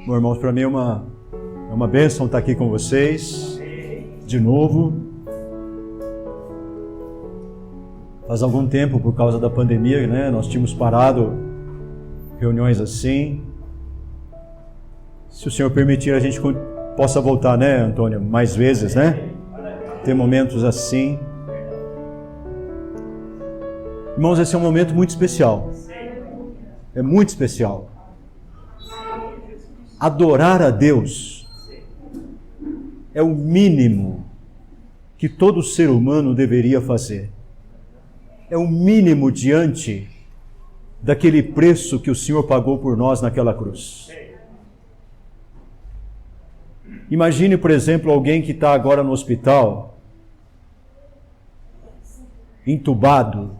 Bom, irmãos, para mim é uma bênção estar aqui com vocês de novo. Faz algum tempo, por causa da pandemia, né, nós tínhamos parado reuniões assim. Se o Senhor permitir, a gente possa voltar, né, Antônio, mais vezes, né? Ter momentos assim. Irmãos, esse é um momento muito especial. É muito especial. Adorar a Deus é o mínimo que todo ser humano deveria fazer. É o mínimo diante daquele preço que o Senhor pagou por nós naquela cruz. Imagine, por exemplo, alguém que está agora no hospital, entubado,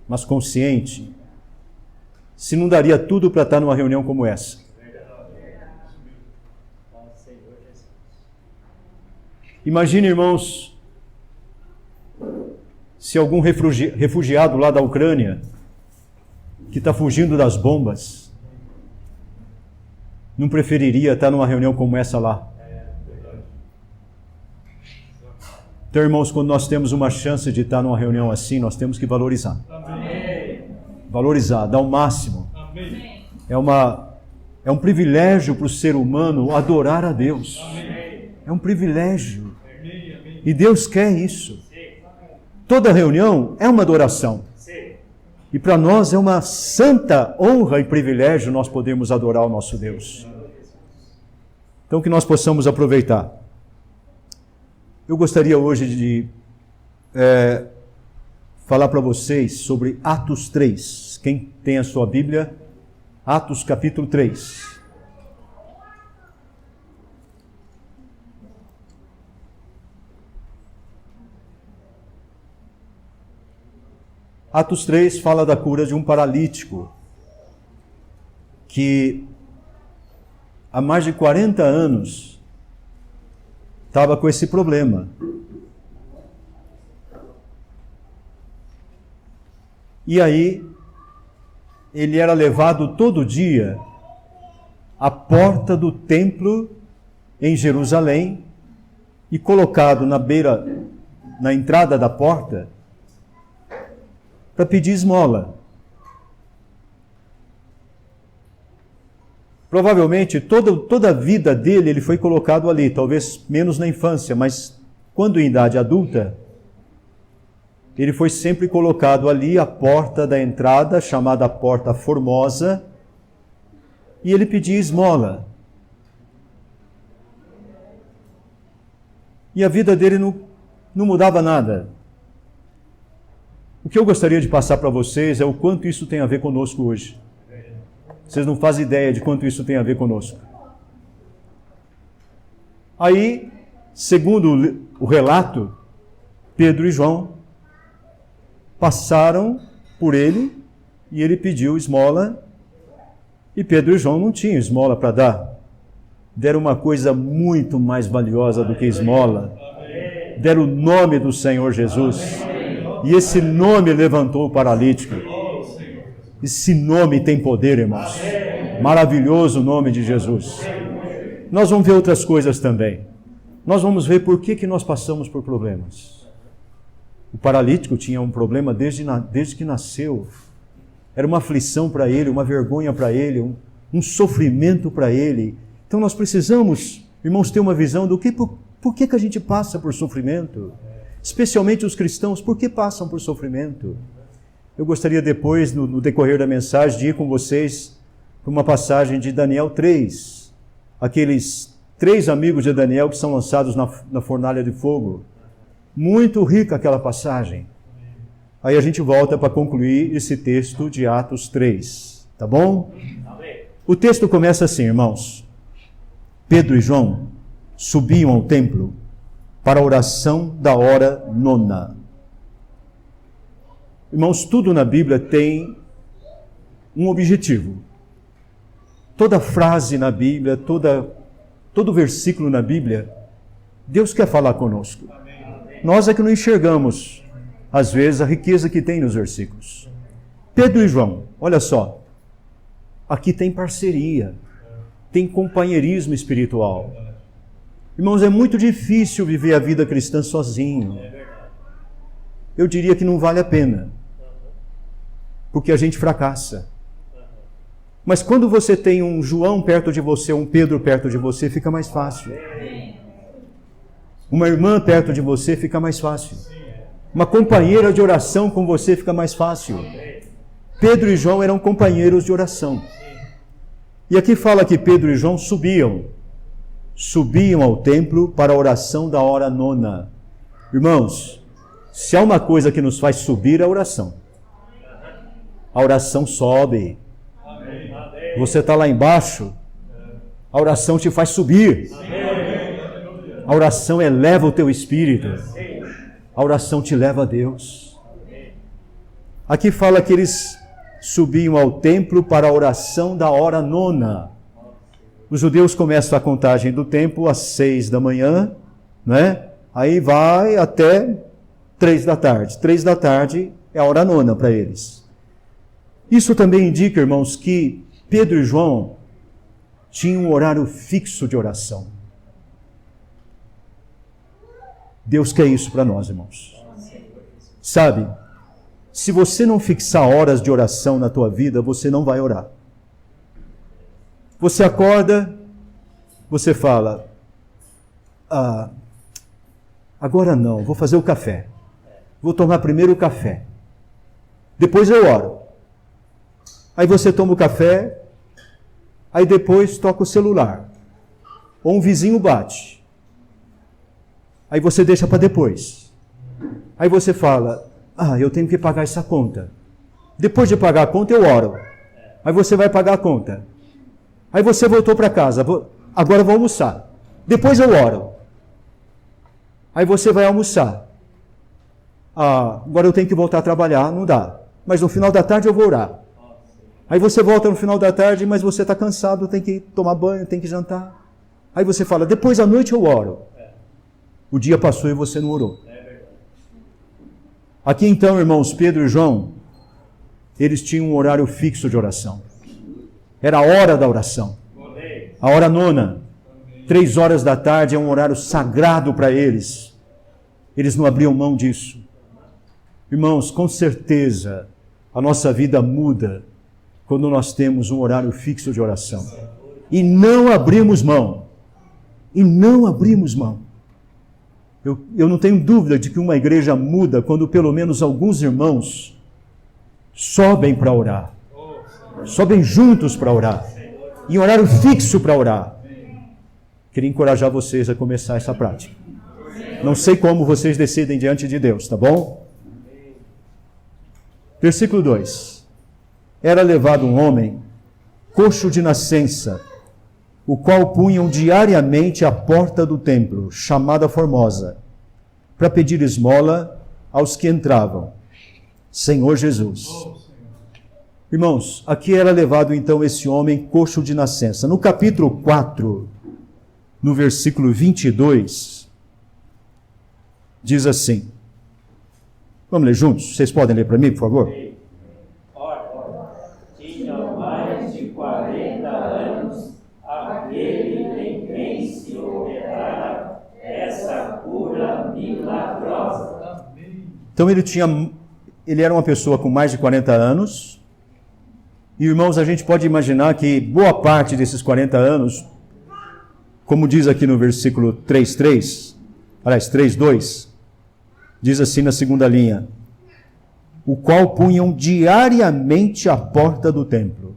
mas consciente, se não daria tudo para estar numa reunião como essa. Imagine, irmãos, se algum refugiado lá da Ucrânia, que está fugindo das bombas, não preferiria estar numa reunião como essa lá. Então, irmãos, quando nós temos uma chance de estar numa reunião assim, nós temos que valorizar. Valorizar, dar o máximo. É um privilégio para o ser humano adorar a Deus. É um privilégio. E Deus quer isso. Toda reunião é uma adoração. E para nós é uma santa honra e privilégio nós podermos adorar o nosso Deus. Então que nós possamos aproveitar. Eu gostaria hoje de falar para vocês sobre Atos 3. Quem tem a sua Bíblia? Atos capítulo 3. Atos 3 fala da cura de um paralítico que há mais de 40 anos estava com esse problema. E aí, ele era levado todo dia à porta do templo em Jerusalém e colocado na entrada da porta, para pedir esmola. Provavelmente toda a vida dele ele foi colocado ali, talvez menos na infância, mas quando em idade adulta, ele foi sempre colocado ali à porta da entrada, chamada Porta Formosa, e ele pedia esmola. E a vida dele não mudava nada. O que eu gostaria de passar para vocês é o quanto isso tem a ver conosco hoje. Vocês não fazem ideia de quanto isso tem a ver conosco. Aí, segundo o relato, Pedro e João passaram por ele e ele pediu esmola e Pedro e João não tinham esmola para dar. Deram uma coisa muito mais valiosa do que esmola. Deram o nome do Senhor Jesus. E esse nome levantou o paralítico. Esse nome tem poder, irmãos. Maravilhoso o nome de Jesus. Nós vamos ver outras coisas também. Nós vamos ver por que nós passamos por problemas. O paralítico tinha um problema desde que nasceu. Era uma aflição para ele, uma vergonha para ele, um sofrimento para ele. Então nós precisamos, irmãos, ter uma visão do por que a gente passa por sofrimento. Especialmente os cristãos, por que passam por sofrimento? Eu gostaria depois, no decorrer da mensagem, de ir com vocês para uma passagem de Daniel 3. Aqueles 3 amigos de Daniel que são lançados na fornalha de fogo. Muito rica aquela passagem. Aí a gente volta para concluir esse texto de Atos 3. Tá bom? O texto começa assim, irmãos. Pedro e João subiam ao templo para a oração da hora 9. Irmãos, tudo na Bíblia tem um objetivo. Toda frase na Bíblia, todo versículo na Bíblia, Deus quer falar conosco. Nós é que não enxergamos, às vezes, a riqueza que tem nos versículos. Pedro e João, olha só, aqui tem parceria. tem companheirismo espiritual. Irmãos, é muito difícil viver a vida cristã sozinho. Eu diria que não vale a pena, porque a gente fracassa. Mas quando você tem um João perto de você, um Pedro perto de você, fica mais fácil. Uma irmã perto de você, fica mais fácil. Uma companheira de oração com você, fica mais fácil. Pedro e João eram companheiros de oração. E aqui fala que Pedro e João subiam ao templo para a oração da hora nona. Irmãos, se há uma coisa que nos faz subir, é a oração. A oração sobe. Você está lá embaixo, a oração te faz subir. A oração eleva o teu espírito. A oração te leva a Deus. Aqui fala que eles subiam ao templo para a oração da hora nona. Os judeus começam a contagem do tempo às 6 da manhã, né? Aí vai até 3 da tarde. 3 da tarde é a hora nona para eles. Isso também indica, irmãos, que Pedro e João tinham um horário fixo de oração. Deus quer isso para nós, irmãos. Sabe, se você não fixar horas de oração na tua vida, você não vai orar. Você acorda, você fala, agora não, vou fazer o café. Vou tomar primeiro o café. Depois eu oro. Aí você toma o café, aí depois toca o celular. Ou um vizinho bate. Aí você deixa para depois. Aí você fala, eu tenho que pagar essa conta. Depois de pagar a conta, eu oro. Aí você vai pagar a conta. Aí você voltou para casa, agora eu vou almoçar. Depois eu oro. Aí você vai almoçar. Agora eu tenho que voltar a trabalhar, não dá. Mas no final da tarde eu vou orar. Aí você volta no final da tarde, mas você está cansado, tem que tomar banho, tem que jantar. Aí você fala, depois à noite eu oro. O dia passou e você não orou. Aqui então, irmãos, Pedro e João, eles tinham um horário fixo de oração. Era a hora da oração. A hora nona. 3 horas da tarde é um horário sagrado para eles. Eles não abriam mão disso. Irmãos, com certeza, a nossa vida muda quando nós temos um horário fixo de oração. E não abrimos mão. E não abrimos mão. Eu não tenho dúvida de que uma igreja muda quando pelo menos alguns irmãos sobem para orar. Sobem juntos para orar. Em horário fixo para orar. Queria encorajar vocês a começar essa prática. Não sei como vocês decidem diante de Deus, tá bom? Versículo 2. Era levado um homem, coxo de nascença, o qual punham diariamente à porta do templo, chamada Formosa, para pedir esmola aos que entravam. Senhor Jesus. Irmãos, aqui era levado então esse homem coxo de nascença. No capítulo 4, no versículo 22, diz assim. Vamos ler juntos? Vocês podem ler para mim, por favor? Tinha mais de 40 anos aquele em quem se operara essa cura milagrosa. Então ele era uma pessoa com mais de 40 anos. E, irmãos, a gente pode imaginar que boa parte desses 40 anos, como diz aqui no versículo 3:3, aliás, 3:2, diz assim na segunda linha, o qual punham diariamente à porta do templo.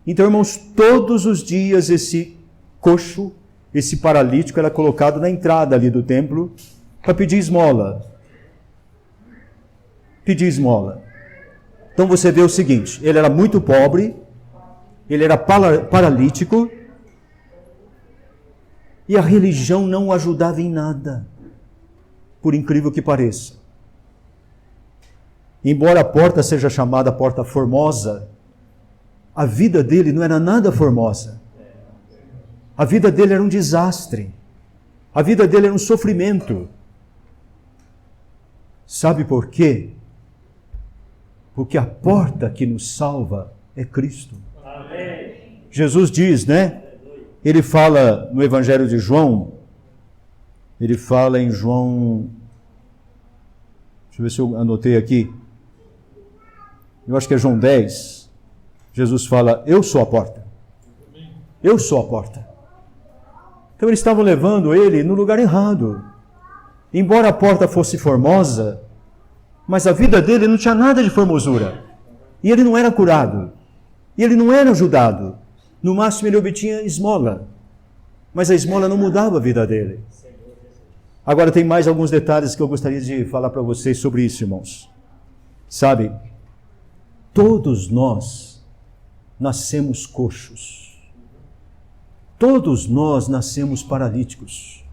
Então, irmãos, todos os dias esse coxo, esse paralítico era colocado na entrada ali do templo para pedir esmola. Pedir esmola. Então você vê o seguinte, ele era muito pobre, ele era paralítico, e a religião não o ajudava em nada, por incrível que pareça. Embora a porta seja chamada Porta Formosa, a vida dele não era nada formosa. A vida dele era um desastre. A vida dele era um sofrimento. Sabe por quê? Porque a porta que nos salva é Cristo. Amém. Jesus diz, né? Ele fala no Evangelho de João, ele fala em João, deixa eu ver se eu anotei aqui, eu acho que é João 10, Jesus fala, eu sou a porta. Eu sou a porta. Então eles estavam levando ele no lugar errado. Embora a porta fosse formosa, mas a vida dele não tinha nada de formosura. E ele não era curado. E ele não era ajudado. No máximo ele obtinha esmola. Mas a esmola não mudava a vida dele. Agora tem mais alguns detalhes que eu gostaria de falar para vocês sobre isso, irmãos. Sabe, todos nós nascemos coxos. Todos nós nascemos paralíticos.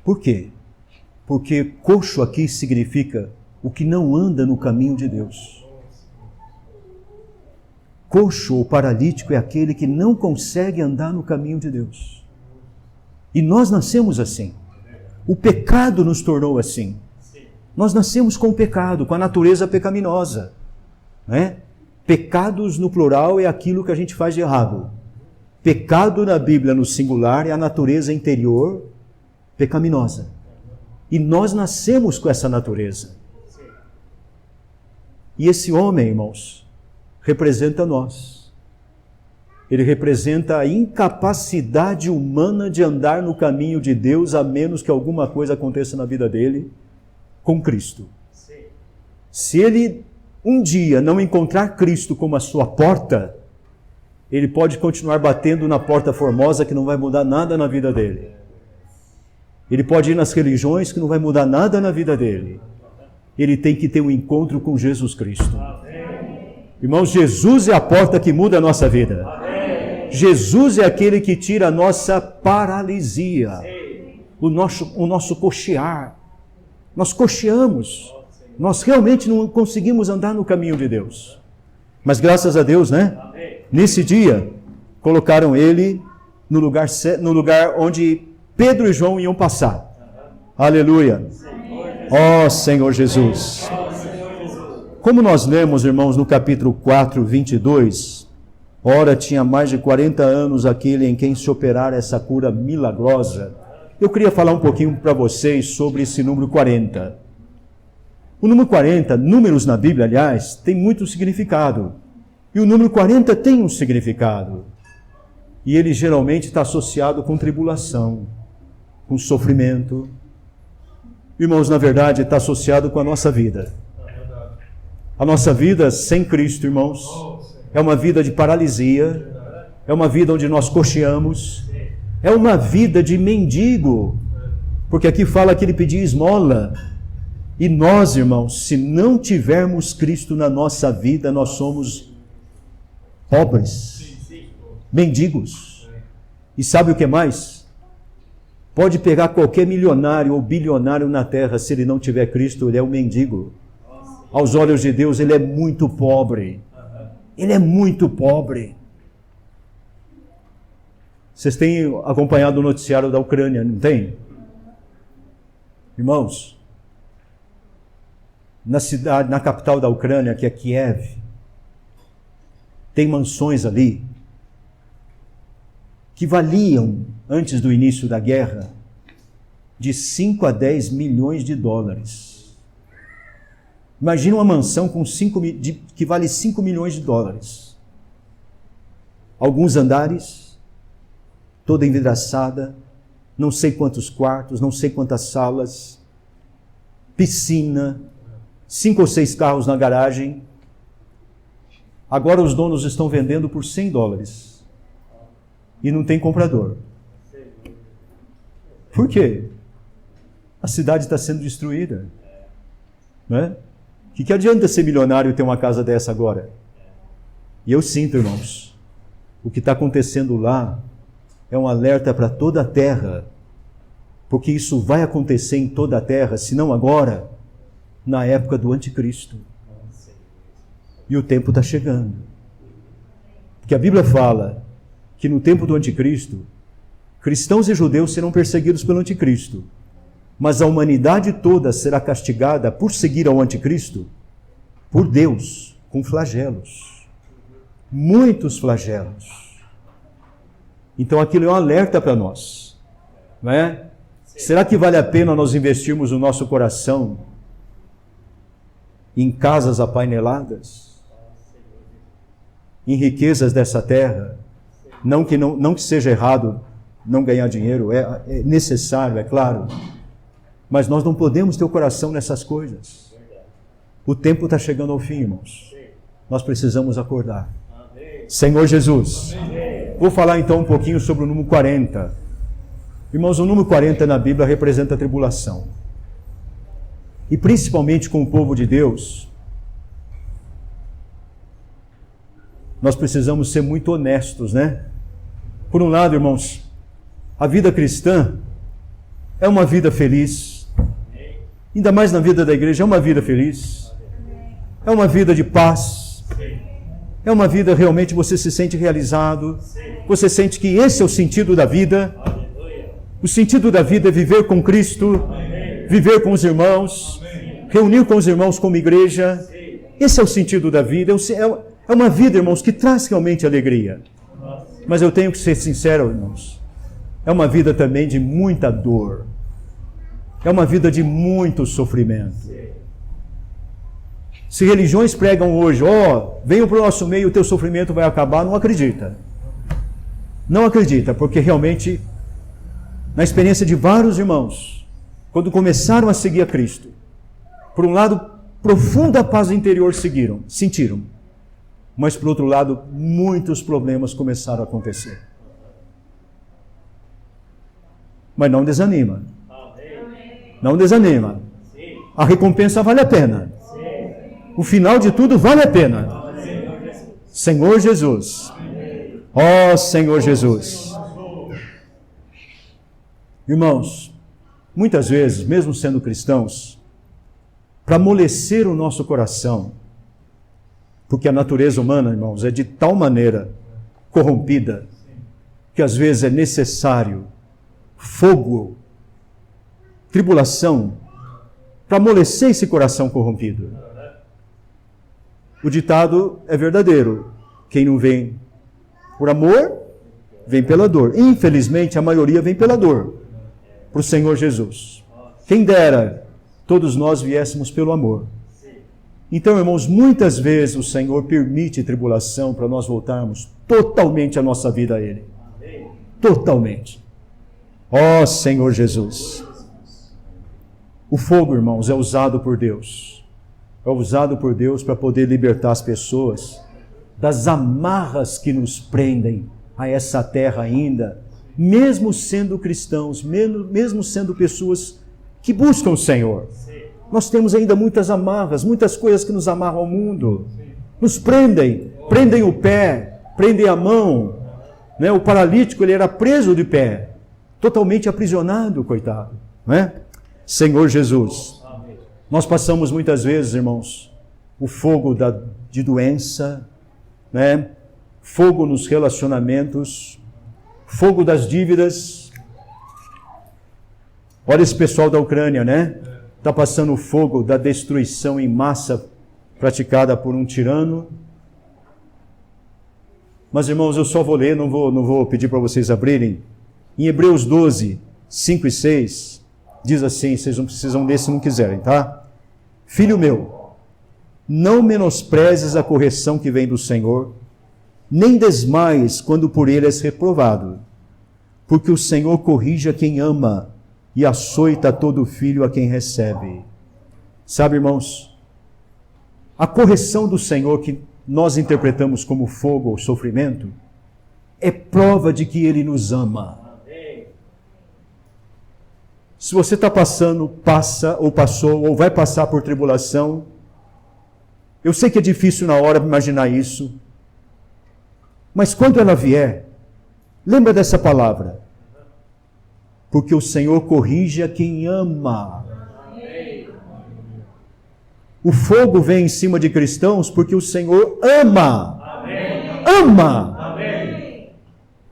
Por quê? Porque coxo aqui significa o que não anda no caminho de Deus. Coxo ou paralítico é aquele que não consegue andar no caminho de Deus. E nós nascemos assim. O pecado nos tornou assim. Nós nascemos com o pecado, com a natureza pecaminosa. Né? Pecados no plural é aquilo que a gente faz de errado. Pecado na Bíblia no singular é a natureza interior pecaminosa. E nós nascemos com essa natureza. E esse homem, irmãos, representa nós. Ele representa a incapacidade humana de andar no caminho de Deus, a menos que alguma coisa aconteça na vida dele com Cristo. Se ele um dia não encontrar Cristo como a sua porta, ele pode continuar batendo na porta formosa que não vai mudar nada na vida dele. Ele pode ir nas religiões que não vai mudar nada na vida dele. Ele tem que ter um encontro com Jesus Cristo. Irmãos, Jesus é a porta que muda a nossa vida. Jesus é aquele que tira a nossa paralisia, o nosso coxear. Nós coxeamos. Nós realmente não conseguimos andar no caminho de Deus. Mas graças a Deus, né? Nesse dia, colocaram ele no lugar onde Pedro e João iam passar. Aleluia. Ó Senhor Jesus. Como nós lemos, irmãos, no capítulo 4, 22, ora tinha mais de 40 anos aquele em quem se operara essa cura milagrosa. Eu queria falar um pouquinho para vocês sobre esse número 40. O número 40, números na Bíblia, aliás, tem muito significado. E o número 40 tem um significado. E ele geralmente está associado com tribulação, com sofrimento. Irmãos, na verdade, está associado com a nossa vida. A nossa vida sem Cristo, irmãos, é uma vida de paralisia, é uma vida onde nós coxeamos, é uma vida de mendigo, porque aqui fala que ele pedia esmola. E nós, irmãos, se não tivermos Cristo na nossa vida, nós somos pobres, mendigos. E sabe o que mais? Pode pegar qualquer milionário ou bilionário na terra, se ele não tiver Cristo, ele é um mendigo. Aos olhos de Deus, ele é muito pobre. Ele é muito pobre. Vocês têm acompanhado o noticiário da Ucrânia, não tem? Irmãos, na cidade, na capital da Ucrânia, que é Kiev, tem mansões ali que valiam, antes do início da guerra, de 5 a 10 milhões de dólares. Imagina uma mansão que vale 5 milhões de dólares. Alguns andares, toda envidraçada, não sei quantos quartos, não sei quantas salas, piscina, 5 ou 6 carros na garagem. Agora os donos estão vendendo por 100 dólares. E não tem comprador. Por quê? A cidade está sendo destruída. Né? O que adianta ser milionário e ter uma casa dessa agora? E eu sinto, irmãos, o que está acontecendo lá é um alerta para toda a terra, porque isso vai acontecer em toda a terra, se não agora, na época do anticristo. E o tempo está chegando. Porque a Bíblia fala que no tempo do anticristo, cristãos e judeus serão perseguidos pelo anticristo, mas a humanidade toda será castigada por seguir ao anticristo, por Deus, com flagelos. Muitos flagelos. Então aquilo é um alerta para nós, não é? Será que vale a pena nós investirmos o nosso coração em casas apaineladas, em riquezas dessa terra? Não que seja errado não ganhar dinheiro, é necessário, é claro, mas nós não podemos ter o coração nessas coisas. O tempo está chegando ao fim, irmãos. Nós precisamos acordar. Senhor Jesus. Vou falar então um pouquinho sobre o número 40. Irmãos, o número 40 na Bíblia representa a tribulação. E principalmente com o povo de Deus, nós precisamos ser muito honestos, né? Por um lado, irmãos, a vida cristã é uma vida feliz. Ainda mais na vida da igreja, é uma vida feliz. É uma vida de paz. É uma vida realmente você se sente realizado. Você sente que esse é o sentido da vida. O sentido da vida é viver com Cristo, viver com os irmãos, reunir com os irmãos como igreja. Esse é o sentido da vida. É uma vida, irmãos, que traz realmente alegria. Mas eu tenho que ser sincero, irmãos. É uma vida também de muita dor. É uma vida de muito sofrimento. Se religiões pregam hoje, venham para o nosso meio, o teu sofrimento vai acabar, não acredita. Não acredita, porque realmente, na experiência de vários irmãos, quando começaram a seguir a Cristo, por um lado, profunda paz interior sentiram. Mas por outro lado, muitos problemas começaram a acontecer. Mas não desanima. Não desanima. A recompensa vale a pena. O final de tudo vale a pena. Senhor Jesus. Ó Senhor Jesus. Irmãos, muitas vezes, mesmo sendo cristãos, para amolecer o nosso coração, porque a natureza humana, irmãos, é de tal maneira corrompida, que às vezes é necessário fogo, tribulação, para amolecer esse coração corrompido. O ditado é verdadeiro: quem não vem por amor, vem pela dor. Infelizmente, a maioria vem pela dor, para o Senhor Jesus. Quem dera todos nós viéssemos pelo amor. Então, irmãos, muitas vezes o Senhor permite tribulação para nós voltarmos totalmente a nossa vida a Ele. Totalmente. Ó Senhor Jesus. O fogo, irmãos, é usado por Deus. É usado por Deus para poder libertar as pessoas das amarras que nos prendem a essa terra ainda, mesmo sendo cristãos, mesmo sendo pessoas que buscam o Senhor. Nós temos ainda muitas amarras, muitas coisas que nos amarram ao mundo. Nos prendem o pé, prendem a mão. Né? O paralítico, ele era preso de pé, totalmente aprisionado, coitado. Né? Senhor Jesus. Nós passamos muitas vezes, irmãos, o fogo de doença, né? Fogo nos relacionamentos, fogo das dívidas. Olha esse pessoal da Ucrânia, né? Está passando o fogo da destruição em massa praticada por um tirano. Mas, irmãos, eu só vou ler, não vou pedir para vocês abrirem. Em Hebreus 12, 5 e 6, diz assim, vocês não precisam ler se não quiserem, tá? Filho meu, não menosprezes a correção que vem do Senhor, nem desmaies quando por ele és reprovado, porque o Senhor corrige a quem ama e açoita todo filho a quem recebe. Sabe, irmãos, a correção do Senhor que nós interpretamos como fogo ou sofrimento é prova de que Ele nos ama. Se você está passando, passa, ou passou, ou vai passar por tribulação, eu sei que é difícil na hora imaginar isso, mas quando ela vier, lembra dessa palavra, porque o Senhor corrige a quem ama. O fogo vem em cima de cristãos porque o Senhor ama. Ama!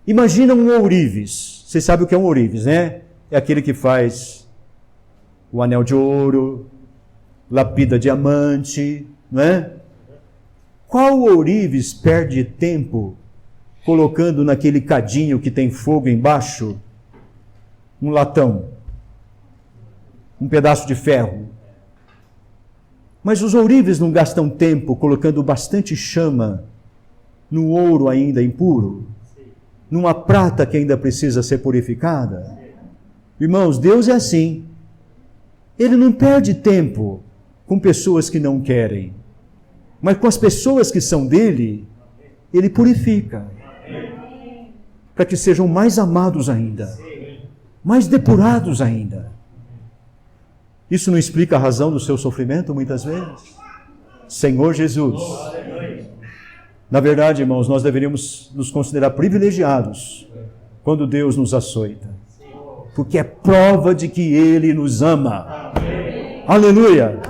Imagina um ourives. Você sabe o que é um ourives, né? É aquele que faz o anel de ouro, lapida diamante, não é? Qual ourives perde tempo colocando naquele cadinho que tem fogo embaixo um latão, um pedaço de ferro. Mas os ourives não gastam tempo colocando bastante chama no ouro ainda impuro, numa prata que ainda precisa ser purificada. Irmãos, Deus é assim. Ele não perde tempo com pessoas que não querem, mas com as pessoas que são dele, ele purifica, para que sejam mais amados ainda, mais depurados ainda. Isso não explica a razão do seu sofrimento, muitas vezes? Senhor Jesus. Na verdade, irmãos, nós deveríamos nos considerar privilegiados quando Deus nos açoita, porque é prova de que Ele nos ama. Aleluia!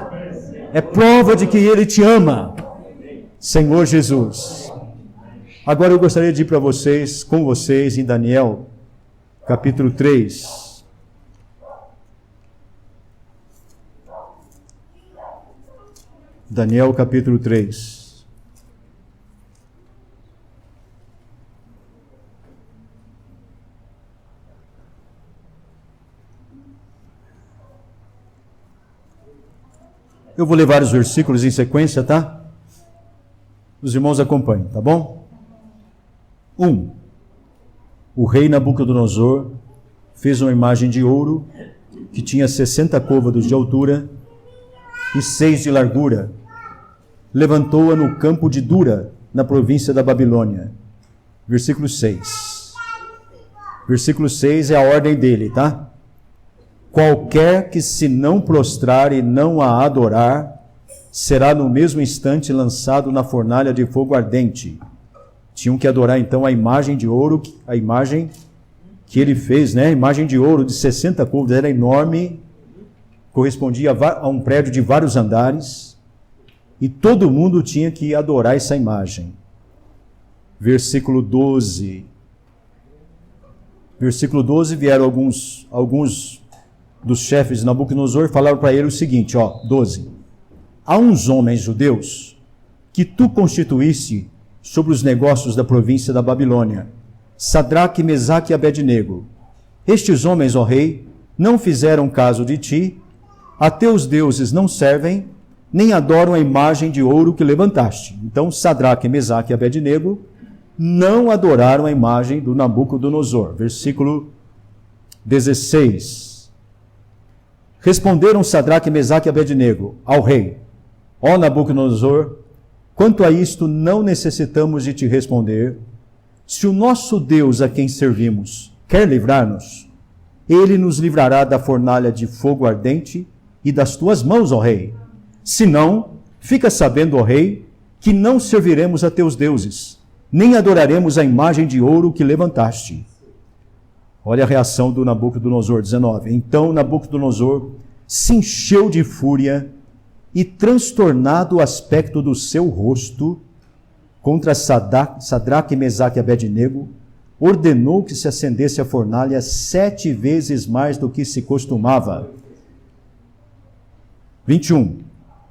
É prova de que Ele te ama. Senhor Jesus. Agora eu gostaria de ir com vocês em Daniel, capítulo 3. Daniel, capítulo 3. Eu vou levar os versículos em sequência, tá? Os irmãos acompanhem, tá bom? 1. O rei Nabucodonosor fez uma imagem de ouro que tinha 60 côvados de altura e 6 de largura. Levantou-a no campo de Dura, na província da Babilônia. Versículo 6. Versículo 6 é a ordem dele, tá? Qualquer que se não prostrar e não a adorar, será no mesmo instante lançado na fornalha de fogo ardente. Tinham que adorar então a imagem de ouro, a imagem que ele fez, né? A imagem de ouro de 60 côvados, era enorme, correspondia a um prédio de vários andares, e todo mundo tinha que adorar essa imagem. Versículo 12. Versículo 12, vieram alguns dos chefes de Nabucodonosor e falaram para ele o seguinte, 12. Há uns homens judeus que tu constituíste sobre os negócios da província da Babilônia, Sadraque, Mesaque e Abednego. Estes homens, ó rei, não fizeram caso de ti, a teus deuses não servem, nem adoram a imagem de ouro que levantaste. Então, Sadraque, Mesaque e Abednego não adoraram a imagem do Nabucodonosor. Versículo 16. Responderam Sadraque, Mesaque e Abednego ao rei: ó Nabucodonosor, quanto a isto não necessitamos de te responder. Se o nosso Deus a quem servimos quer livrar-nos, ele nos livrará da fornalha de fogo ardente e das tuas mãos, ó rei. Se não, fica sabendo, ó rei, que não serviremos a teus deuses, nem adoraremos a imagem de ouro que levantaste. Olha a reação do Nabucodonosor, 19. Então Nabucodonosor se encheu de fúria e, transtornado o aspecto do seu rosto, contra Sadraque, Mesaque e Abednego, ordenou que se acendesse a fornalha 7 vezes mais do que se costumava. 21.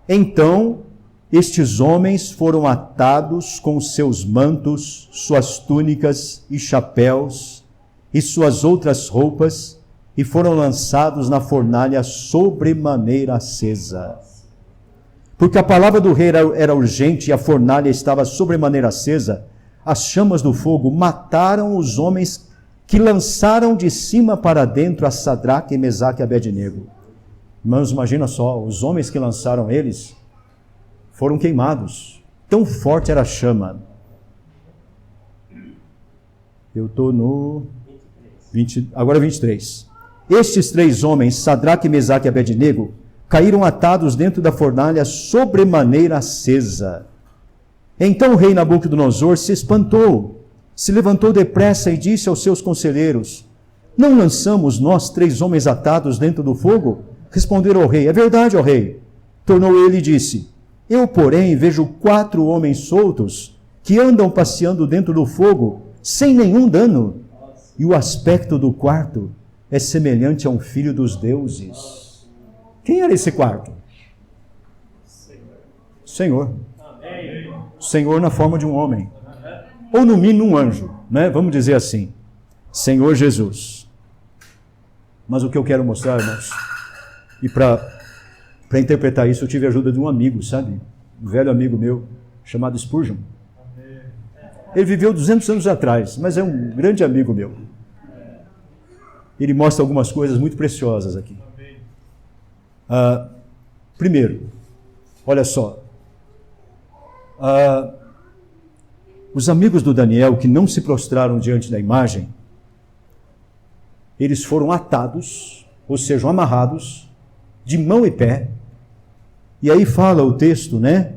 Então, estes homens foram atados com seus mantos, suas túnicas e chapéus e suas outras roupas, e foram lançados na fornalha sobremaneira acesa. Porque a palavra do rei era urgente e a fornalha estava sobremaneira acesa, as chamas do fogo mataram os homens que lançaram de cima para dentro a Sadraque, Mesaque e Abednego. Irmãos, imagina só, os homens que lançaram eles foram queimados. Tão forte era a chama. Eu estou no 23. Estes 3 homens, Sadraque, Mesaque e Abednego, caíram atados dentro da fornalha sobremaneira acesa. Então o rei Nabucodonosor se espantou, se levantou depressa e disse aos seus conselheiros: não lançamos nós 3 homens atados dentro do fogo? Responderam ao rei: é verdade, ó rei. Tornou ele e disse: eu, porém, vejo 4 homens soltos que andam passeando dentro do fogo sem nenhum dano, e o aspecto do quarto é semelhante a um filho dos deuses. Quem era esse quarto? Senhor. Senhor na forma de um homem. ou no mínimo um anjo, né? Vamos dizer assim, Senhor Jesus. Mas o que eu quero mostrar, irmãos, e para interpretar isso eu tive a ajuda de um amigo, sabe? Um velho amigo meu, chamado Spurgeon. Ele viveu 200 anos atrás, mas é um grande amigo meu. Ele mostra algumas coisas muito preciosas aqui. Primeiro, olha só. Os amigos do Daniel que não se prostraram diante da imagem, eles foram atados, ou seja, amarrados, de mão e pé. E aí fala o texto, né?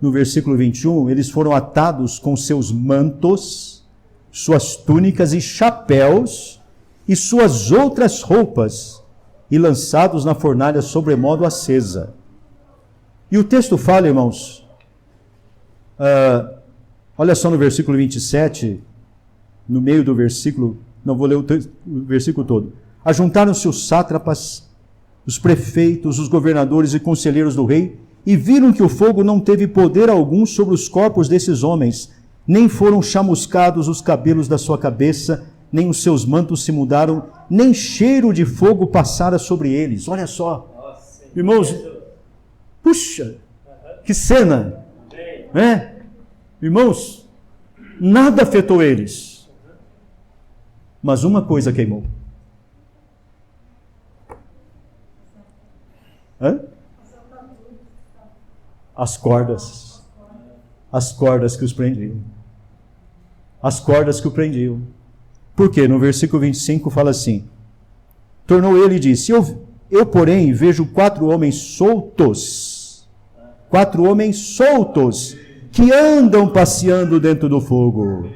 No versículo 21, eles foram atados com seus mantos, suas túnicas e chapéus, e suas outras roupas, e lançados na fornalha sobremodo acesa. E o texto fala, irmãos, olha só no versículo 27, no meio do versículo, não vou ler o versículo todo. Ajuntaram-se os sátrapas, os prefeitos, os governadores e conselheiros do rei, e viram que o fogo não teve poder algum sobre os corpos desses homens, nem foram chamuscados os cabelos da sua cabeça, nem os seus mantos se mudaram, nem cheiro de fogo passara sobre eles. Olha só, nossa, irmãos, puxa, que cena, né? Irmãos, nada afetou eles, mas uma coisa queimou. As cordas que os prendiam. As cordas que o prendiam. Por quê? No versículo 25 fala assim: tornou ele e disse: eu porém vejo 4 homens soltos, que andam passeando dentro do fogo.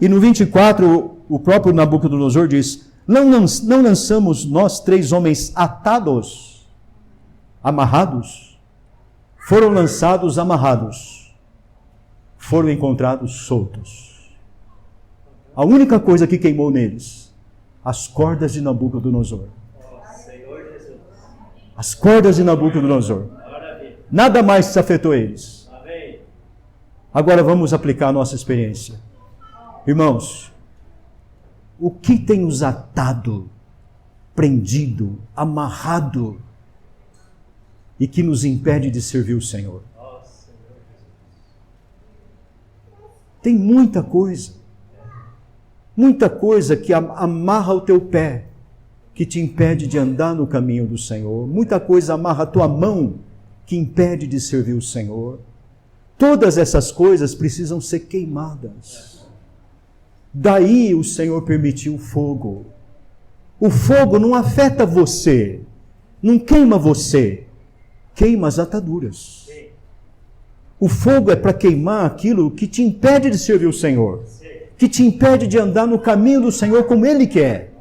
E no 24, o próprio Nabucodonosor diz: não lançamos nós 3 homens atados, amarrados? Foram lançados amarrados, foram encontrados soltos. A única coisa que queimou neles, as cordas de Nabucodonosor. As cordas de Nabucodonosor. Nada mais afetou eles. Agora vamos aplicar a nossa experiência. Irmãos, o que tem nos atado, prendido, amarrado, e que nos impede de servir o Senhor? Tem muita coisa que amarra o teu pé, que te impede de andar no caminho do Senhor. Muita coisa amarra a tua mão, que impede de servir o Senhor. Todas essas coisas precisam ser queimadas. Daí o Senhor permitiu o fogo. O fogo não afeta você, não queima você, queima as ataduras. O fogo é para queimar aquilo que te impede de servir o Senhor, que te impede de andar no caminho do Senhor como Ele quer.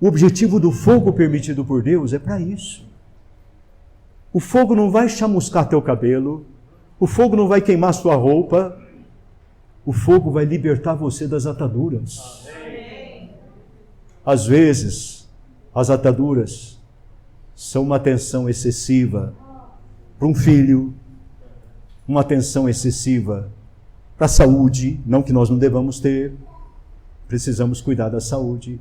O objetivo do fogo permitido por Deus é para isso. O fogo não vai chamuscar teu cabelo, o fogo não vai queimar sua roupa, o fogo vai libertar você das ataduras. Às vezes, as ataduras são uma tensão excessiva para um filho, uma tensão excessiva para a saúde, não que nós não devamos ter, precisamos cuidar da saúde,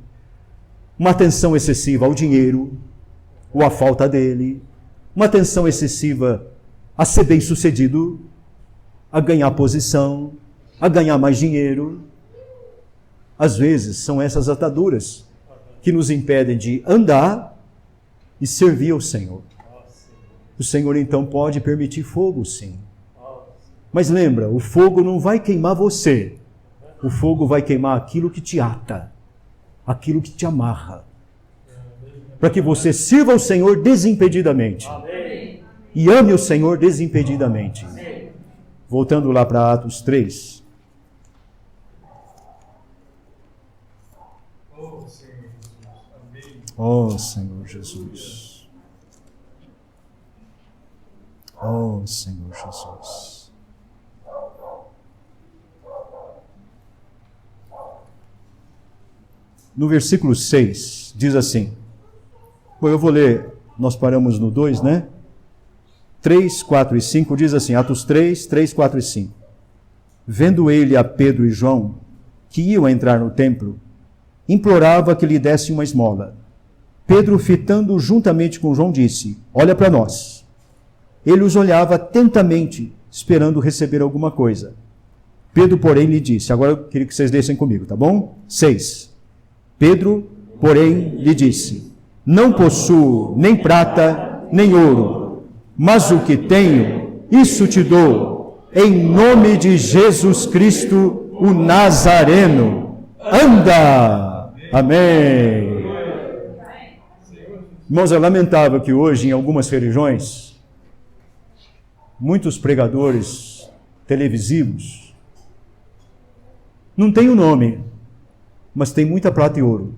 uma tensão excessiva ao dinheiro, ou à falta dele, uma tensão excessiva a ser bem-sucedido, a ganhar posição, a ganhar mais dinheiro. Às vezes são essas ataduras que nos impedem de andar e servir ao Senhor. O Senhor então pode permitir fogo, sim. Mas lembra, o fogo não vai queimar você. O fogo vai queimar aquilo que te ata, aquilo que te amarra, para que você sirva ao Senhor desimpedidamente. Amém. E ame o Senhor desimpedidamente. Amém. Voltando lá para Atos 3. Oh, Senhor Jesus. Oh, Senhor Jesus. No versículo 6, diz assim. Bom, eu vou ler, nós paramos no 2, né? 3, 4 e 5 diz assim, Atos 3, 3, 4 e 5. vendo ele a Pedro e João, que iam entrar no templo, implorava que lhe dessem uma esmola. Pedro, fitando juntamente com João, disse: olha para nós. Ele os olhava atentamente, esperando receber alguma coisa. Pedro, porém, lhe disse, agora eu queria que vocês lessem comigo, tá bom? 6. Pedro, porém, lhe disse: não possuo nem prata, nem ouro, mas o que tenho, isso te dou, em nome de Jesus Cristo, o Nazareno. Anda! Amém! Irmãos, é lamentável que hoje, em algumas religiões, muitos pregadores televisivos não têm o nome, mas tem muita prata e ouro.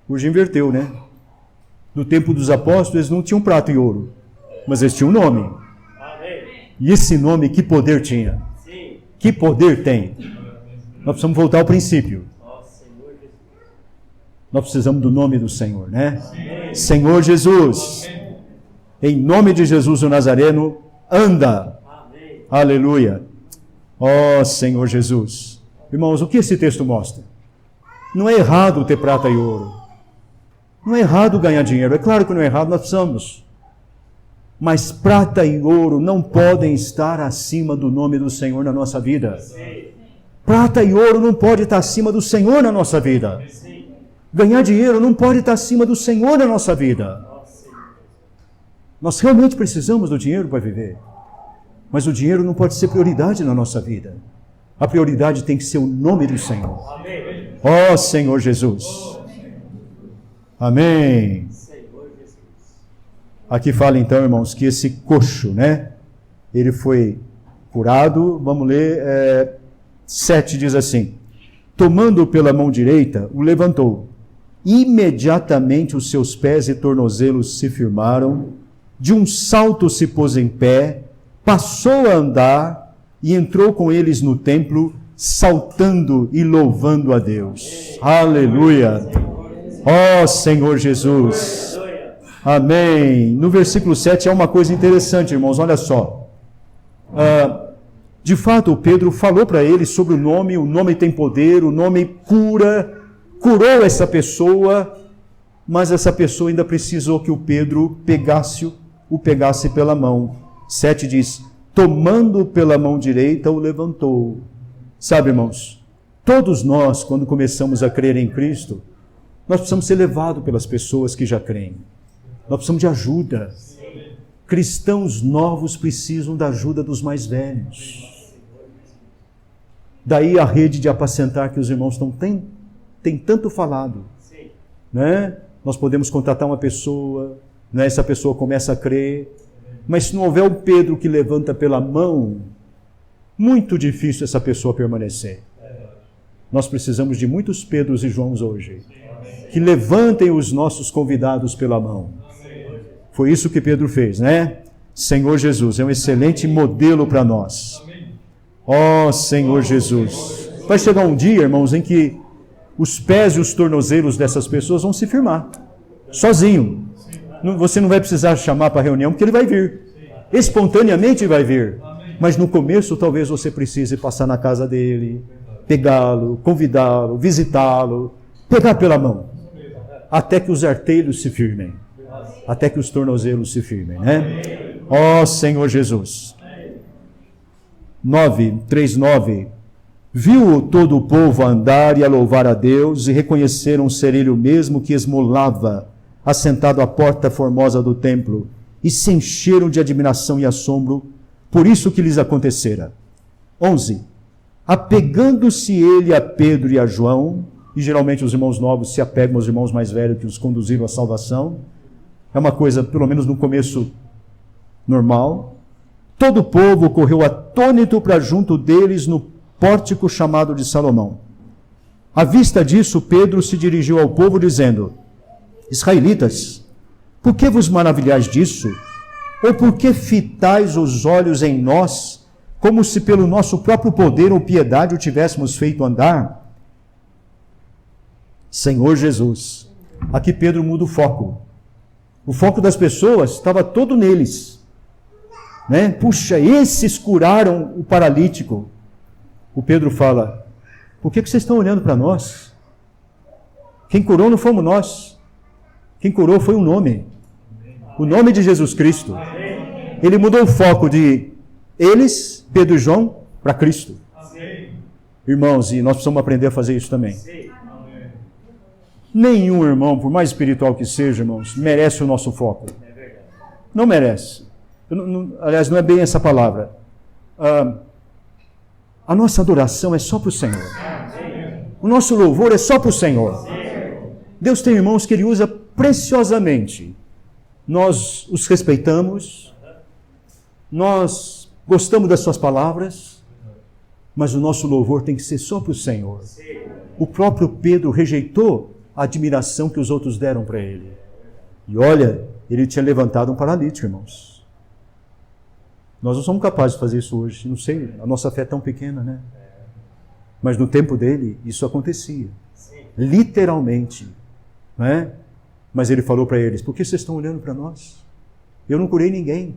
Hoje inverteu, né? No tempo dos apóstolos, eles não tinham prata e ouro, mas eles tinham um nome. E esse nome, que poder tinha? Que poder tem? Nós precisamos voltar ao princípio. Nós precisamos do nome do Senhor, né? Senhor Jesus. Em nome de Jesus o Nazareno, anda. Aleluia. Ó Senhor Jesus. Irmãos, o que esse texto mostra? Não é errado ter prata e ouro. Não é errado ganhar dinheiro. É claro que não é errado, nós precisamos. Mas prata e ouro não podem estar acima do nome do Senhor na nossa vida. Prata e ouro não pode estar acima do Senhor na nossa vida. Ganhar dinheiro não pode estar acima do Senhor na nossa vida. Nós realmente precisamos do dinheiro para viver. Mas o dinheiro não pode ser prioridade na nossa vida. A prioridade tem que ser o nome do Senhor. Ó Senhor Jesus. Amém. Aqui fala então, irmãos, que esse coxo, né? Ele foi curado. Vamos ler. 7 diz assim: tomando pela mão direita, o levantou. Imediatamente os seus pés e tornozelos se firmaram. De um salto se pôs em pé, passou a andar e entrou com eles no templo, saltando e louvando a Deus. Aleluia! Ó Senhor Jesus! Amém! No versículo 7 é uma coisa interessante, irmãos, olha só. De fato, Pedro falou para eles sobre o nome tem poder, o nome cura, curou essa pessoa, mas essa pessoa ainda precisou que o Pedro o pegasse pela mão. 7 diz: tomando pela mão direita, o levantou. Sabe, irmãos, todos nós, quando começamos a crer em Cristo, nós precisamos ser levados pelas pessoas que já creem. Nós precisamos de ajuda. Cristãos novos precisam da ajuda dos mais velhos. Daí a rede de apacentar que os irmãos têm tanto falado. Né? Nós podemos contratar uma pessoa, né? Essa pessoa começa a crer, mas se não houver um Pedro que levanta pela mão, muito difícil essa pessoa permanecer. Nós precisamos de muitos Pedros e Joãos hoje, que levantem os nossos convidados pela mão. Foi isso que Pedro fez, né? Senhor Jesus, é um excelente modelo para nós. Ó Senhor Jesus. Vai chegar um dia, irmãos, em que os pés e os tornozelos dessas pessoas vão se firmar, sozinho. Você não vai precisar chamar para a reunião, porque ele vai vir. Espontaneamente vai vir. Mas no começo, talvez você precise passar na casa dele, pegá-lo, convidá-lo, visitá-lo, pegar pela mão, até que os artelhos se firmem, até que os tornozelos se firmem, né? Ó Senhor Jesus. 3:9. Viu todo o povo andar e a louvar a Deus, e reconheceram ser ele o mesmo que esmolava, assentado à porta formosa do templo, e se encheram de admiração e assombro por isso que lhes acontecera. 11. Apegando-se ele a Pedro e a João, e geralmente os irmãos novos se apegam aos irmãos mais velhos que os conduziram à salvação, é uma coisa, pelo menos no começo, normal. Todo o povo correu atônito para junto deles no pórtico chamado de Salomão. À vista disso, Pedro se dirigiu ao povo dizendo: Israelitas, por que vos maravilhais disso? Ou por que fitais os olhos em nós, como se pelo nosso próprio poder ou piedade o tivéssemos feito andar? Senhor Jesus. Aqui Pedro muda o foco. O foco das pessoas estava todo neles. né? Puxa, esses curaram o paralítico. O Pedro fala, por que vocês estão olhando para nós? Quem curou não fomos nós. Quem curou foi o nome de Jesus Cristo. Ele mudou o foco de eles, Pedro e João, para Cristo. Irmãos, e nós precisamos aprender a fazer isso também. Nenhum irmão, por mais espiritual que seja, irmãos, merece o nosso foco. Não merece. Aliás, não é bem essa palavra. A nossa adoração é só para o Senhor. O nosso louvor é só para o Senhor. Deus tem irmãos que Ele usa preciosamente. Nós os respeitamos, nós gostamos das suas palavras, mas o nosso louvor tem que ser só para o Senhor. O próprio Pedro rejeitou a admiração que os outros deram para ele. E olha, ele tinha levantado um paralítico, irmãos. Nós não somos capazes de fazer isso hoje. Não sei, a nossa fé é tão pequena, né? Mas no tempo dele, isso acontecia. Literalmente. Né? Mas ele falou para eles, por que vocês estão olhando para nós? Eu não curei ninguém.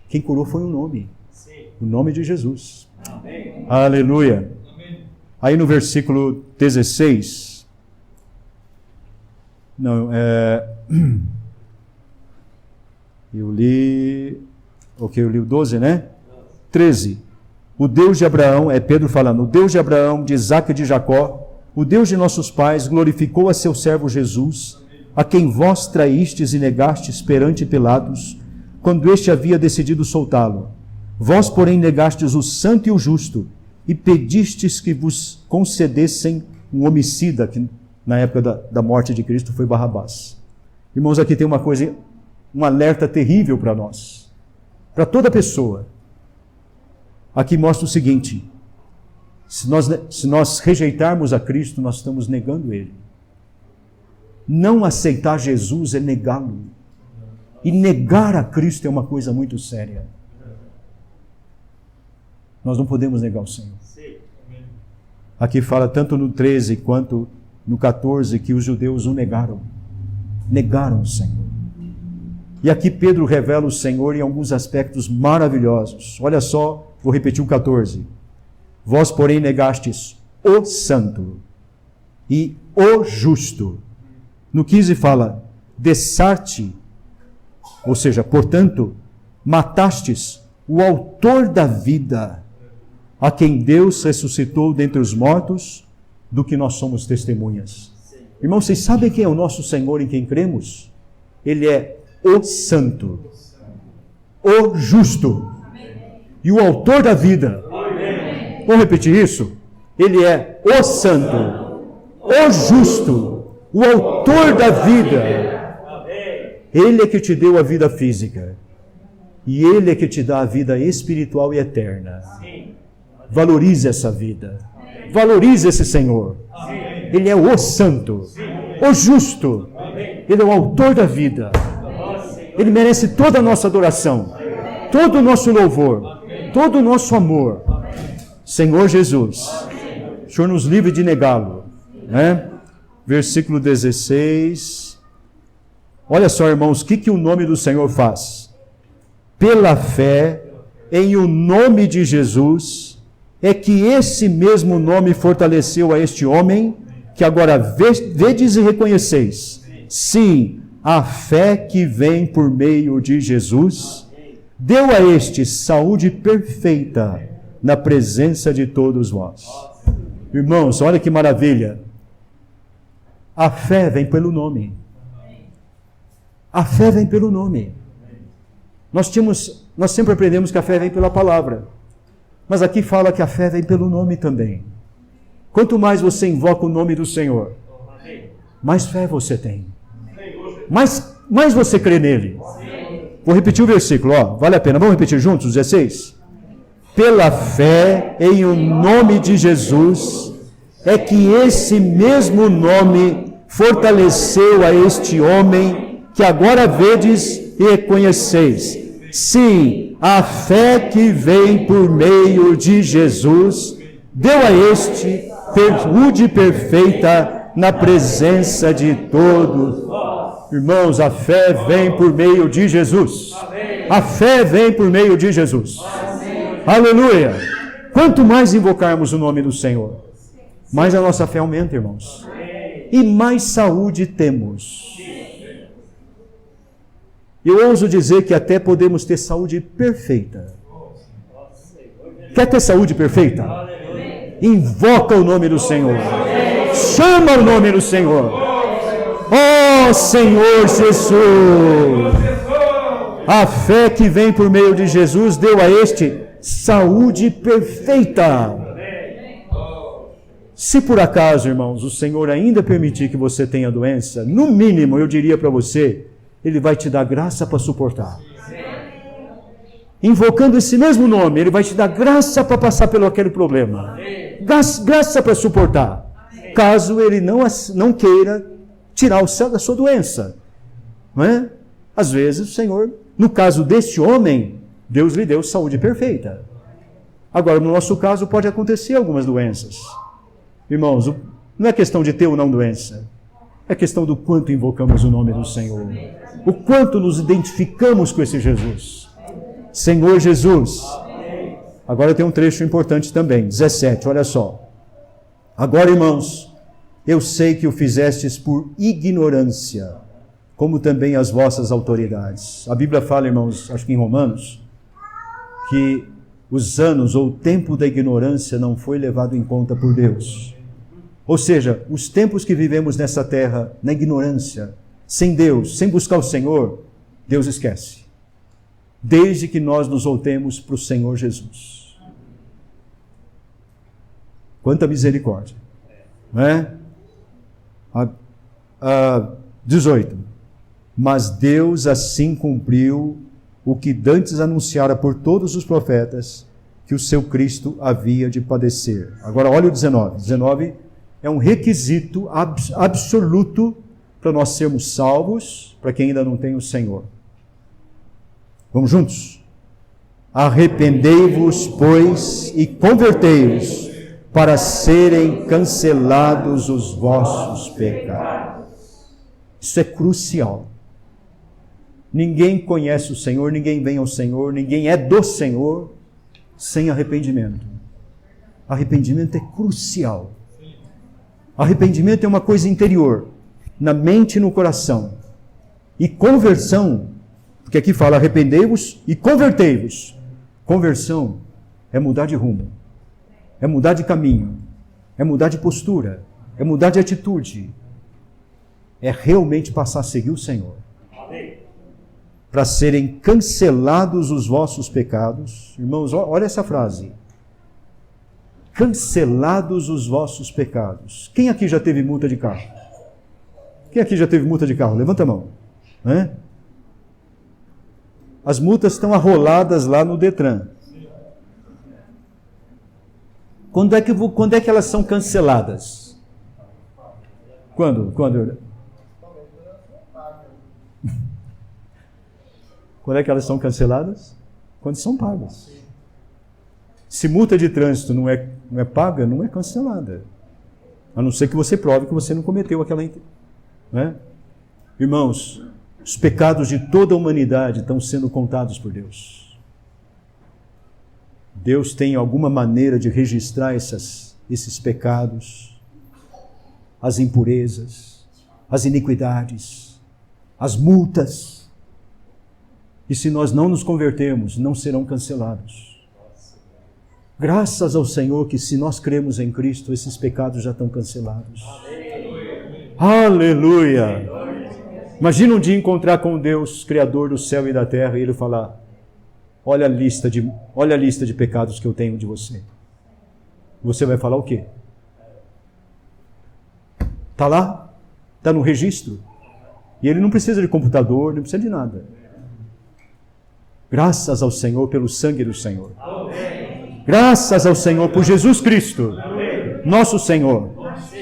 Quem curou foi o nome. O nome de Jesus. Amém. Aleluia. Amém. Aí no versículo 16... Eu li o 12, né? 13. O Deus de Abraão, é Pedro falando, o Deus de Abraão, de Isaque e de Jacó, o Deus de nossos pais, glorificou a seu servo Jesus, a quem vós traístes e negastes perante Pilatos, quando este havia decidido soltá-lo. Vós, porém, negastes o santo e o justo, e pedistes que vos concedessem um homicida, que na época da morte de Cristo foi Barrabás. Irmãos, aqui tem uma coisa, um alerta terrível para nós, para toda pessoa. Aqui mostra o seguinte, se nós rejeitarmos a Cristo, nós estamos negando Ele. Não aceitar Jesus é negá-lo. E negar a Cristo é uma coisa muito séria. Nós não podemos negar o Senhor. Aqui fala tanto no 13 quanto no 14 que os judeus o negaram. Negaram o Senhor. E aqui Pedro revela o Senhor em alguns aspectos maravilhosos. Olha só, vou repetir o 14. Vós, porém, negastes o santo e o justo. No 15 fala, dessarte, ou seja, portanto, matastes o autor da vida, a quem Deus ressuscitou dentre os mortos, do que nós somos testemunhas. Irmãos, vocês sabem quem é o nosso Senhor em quem cremos? Ele é o santo, o justo e o autor da vida. Vamos repetir isso? Ele é o santo, o justo, o autor da vida. Ele é que te deu a vida física e Ele é que te dá a vida espiritual e eterna. Valorize essa vida. Valorize esse Senhor. Ele é o santo, o justo. Ele é o autor da vida. Ele merece toda a nossa adoração, todo o nosso louvor, todo o nosso amor. Senhor Jesus, o Senhor nos livre de negá-lo. Né? Versículo 16. Olha só, irmãos, o que o nome do Senhor faz? Pela fé em o nome de Jesus, é que esse mesmo nome fortaleceu a este homem, que agora vedes e reconheceis. Sim, a fé que vem por meio de Jesus, deu a este saúde perfeita na presença de todos vós. Irmãos, olha que maravilha. A fé vem pelo nome. A fé vem pelo nome. Nós sempre aprendemos que a fé vem pela palavra. Mas aqui fala que a fé vem pelo nome também. Quanto mais você invoca o nome do Senhor, mais fé você tem. Mais você crê nele. Vou repetir o versículo, vale a pena. Vamos repetir juntos, 16? Pela fé em o nome de Jesus, é que esse mesmo nome fortaleceu a este homem que agora vedes e reconheceis. Sim, a fé que vem por meio de Jesus deu a este saúde perfeita na presença de todos. Irmãos, a fé vem por meio de Jesus. A fé vem por meio de Jesus. Aleluia! Quanto mais invocarmos o nome do Senhor, mais a nossa fé aumenta, irmãos. E mais saúde temos. Eu ouso dizer que até podemos ter saúde perfeita. Quer ter saúde perfeita? Invoca o nome do Senhor. Chama o nome do Senhor. Oh, Senhor Jesus! A fé que vem por meio de Jesus deu a este saúde perfeita. Se por acaso, irmãos, o Senhor ainda permitir que você tenha doença, no mínimo, eu diria para você, Ele vai te dar graça para suportar. Invocando esse mesmo nome, Ele vai te dar graça para passar pelo aquele problema. Graça para suportar. Caso Ele não queira tirar o céu da sua doença. Não é? Às vezes o Senhor, no caso deste homem, Deus lhe deu saúde perfeita. Agora, no nosso caso, pode acontecer algumas doenças. Irmãos, não é questão de ter ou não doença. É questão do quanto invocamos o nome do Senhor. O quanto nos identificamos com esse Jesus. Senhor Jesus. Agora tem um trecho importante também, 17, olha só. Agora, irmãos, eu sei que o fizestes por ignorância, como também as vossas autoridades. A Bíblia fala, irmãos, acho que em Romanos, que os anos ou o tempo da ignorância não foi levado em conta por Deus. Ou seja, os tempos que vivemos nessa terra, na ignorância, sem Deus, sem buscar o Senhor, Deus esquece. Desde que nós nos voltemos para o Senhor Jesus. Quanta misericórdia. Não é? 18. Mas Deus assim cumpriu o que dantes anunciara por todos os profetas, que o seu Cristo havia de padecer. Agora olha o 19. 19 é um requisito absoluto para nós sermos salvos, para quem ainda não tem o Senhor. Vamos juntos? Arrependei-vos, pois, e convertei-vos, para serem cancelados os vossos pecados. Isso é crucial. Ninguém conhece o Senhor, ninguém vem ao Senhor, ninguém é do Senhor sem arrependimento. Arrependimento é crucial. Arrependimento é uma coisa interior, na mente e no coração. E conversão, porque aqui fala arrependei-vos e convertei-vos. Conversão é mudar de rumo, é mudar de caminho, é mudar de postura, é mudar de atitude. É realmente passar a seguir o Senhor. Para serem cancelados os vossos pecados. Irmãos, olha essa frase. Cancelados os vossos pecados. Quem aqui já teve multa de carro? Quem aqui já teve multa de carro? Levanta a mão. Né? As multas estão arroladas lá no Detran. Quando é que elas são canceladas? Quando? Quando é que elas são canceladas? Quando são pagas. Se multa de trânsito não é paga, não é cancelada. A não ser que você prove que você não cometeu aquela... Né? Irmãos, os pecados de toda a humanidade estão sendo contados por Deus. Deus tem alguma maneira de registrar esses pecados, as impurezas, as iniquidades, as multas. E se nós não nos convertermos, não serão cancelados. Graças ao Senhor que se nós cremos em Cristo, esses pecados já estão cancelados. Aleluia! Imagina um dia encontrar com Deus, Criador do céu e da terra, e Ele falar, olha a lista de pecados que eu tenho de você. Você vai falar o quê? Está lá? Está no registro? E Ele não precisa de computador, não precisa de nada. Graças ao Senhor pelo sangue do Senhor. Amém. Graças ao Senhor por Jesus Cristo, amém, nosso Senhor,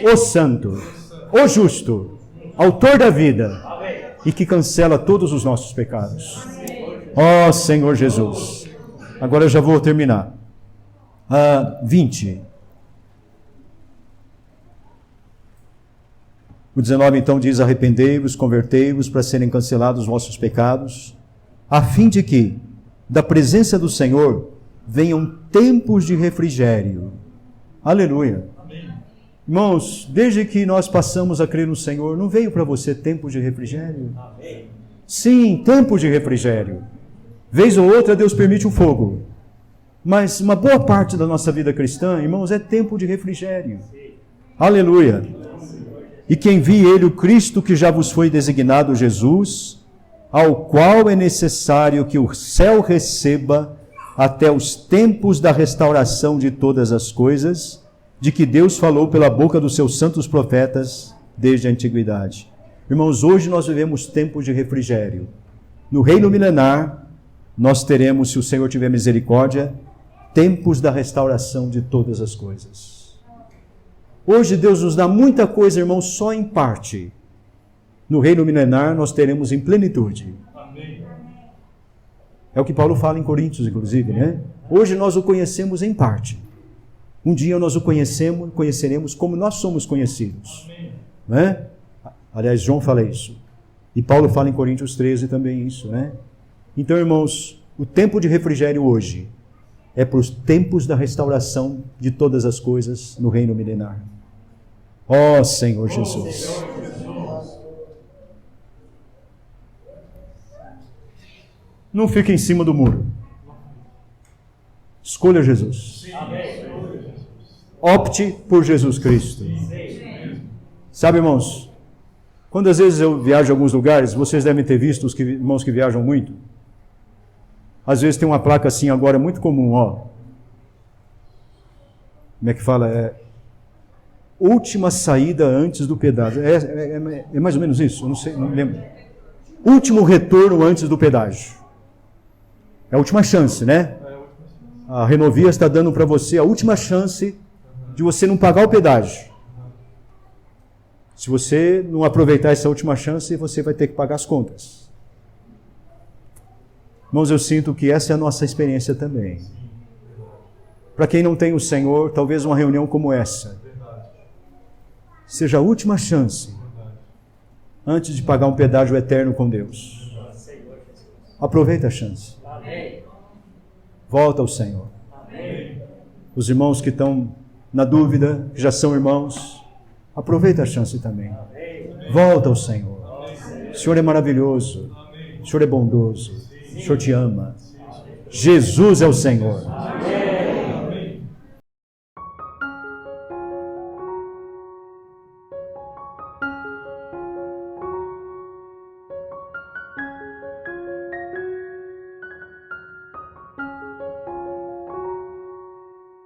o Santo, o Justo, Autor da vida, amém, e que cancela todos os nossos pecados. Ó Senhor Jesus. Agora eu já vou terminar. 20. O 19 então diz: arrependei-vos, convertei-vos para serem cancelados os vossos pecados, a fim de que, da presença do Senhor, venham tempos de refrigério. Aleluia. Amém. Irmãos, desde que nós passamos a crer no Senhor, não veio para você tempos de refrigério? Amém. Sim, tempos de refrigério. Vez ou outra Deus permite o fogo. Mas uma boa parte da nossa vida cristã, irmãos, é tempo de refrigério. Sim. Aleluia. E que envie ele o Cristo que já vos foi designado, Jesus, ao qual é necessário que o céu receba até os tempos da restauração de todas as coisas, de que Deus falou pela boca dos seus santos profetas desde a antiguidade. Irmãos, hoje nós vivemos tempos de refrigério. No reino milenar, nós teremos, se o Senhor tiver misericórdia, tempos da restauração de todas as coisas. Hoje Deus nos dá muita coisa, irmãos, só em parte. No reino milenar nós teremos em plenitude. Amém. É o que Paulo fala em Coríntios, inclusive, né? Hoje nós o conhecemos em parte. Um dia nós o conheceremos como nós somos conhecidos. Amém. Né? Aliás, João fala isso. E Paulo fala em Coríntios 13 também isso, né? Então, irmãos, o tempo de refrigério hoje é para os tempos da restauração de todas as coisas no reino milenar. Ó Senhor Jesus. Não fique em cima do muro. Escolha Jesus. Opte por Jesus Cristo. Sabe, irmãos, quando às vezes eu viajo a alguns lugares, vocês devem ter visto os irmãos que viajam muito. Às vezes tem uma placa assim agora muito comum, ó. Como é que fala? Última saída antes do pedágio. É mais ou menos isso? Eu não sei, não lembro. Último retorno antes do pedágio. É a última chance, né? A Renovia está dando para você a última chance de você não pagar o pedágio. Se você não aproveitar essa última chance, você vai ter que pagar as contas. Irmãos, eu sinto que essa é a nossa experiência também. Para quem não tem o Senhor, talvez uma reunião como essa seja a última chance antes de pagar um pedágio eterno com Deus. Aproveita a chance. Volta ao Senhor. Os irmãos que estão na dúvida, que já são irmãos, aproveita a chance também. Volta ao Senhor. O Senhor é maravilhoso. O Senhor é bondoso. O Senhor te ama. Jesus é o Senhor.